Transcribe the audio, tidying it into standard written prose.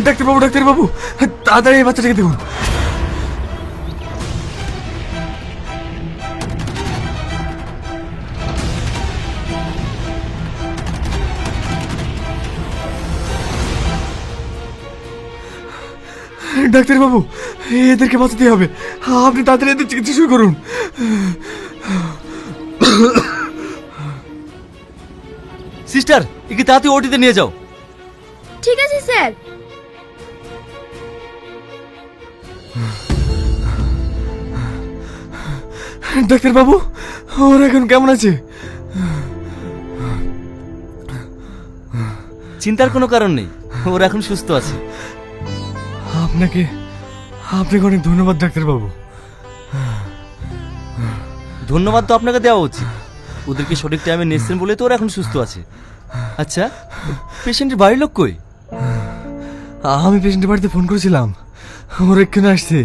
ডাক্তারবাবু, ডাক্তারবাবু, তাড়াতাড়ি এই বাচ্চাটাকে দেখুন। ডাক্তারবাবু, এদেরকে বাঁচাতে হবে, আপনি তাড়াতাড়ি এদের চিকিৎসা শুরু করুন। সিস্টার, একে তাড়াতাড়ি ওটিতে নিয়ে যাও। ঠিক আছে স্যার। ডাক্তারবাবু, ওরা এখন কেমন আছে? চিন্তার কোনো কারণ নেই, ওরা এখন সুস্থ আছে। আপনাকে অনেক ধন্যবাদ ডাক্তারবাবু। ধন্যবাদ তো আপনাকে দেওয়া উচিত, ওদেরকে সঠিক টাইমে নিয়েছেন বলে তো ওরা এখন সুস্থ আছে। আচ্ছা, পেশেন্টের বাড়ির লোক কই? আমি পেশেন্টের বাড়িতে ফোন করেছিলাম, ওরা এক্ষুনি আসছে।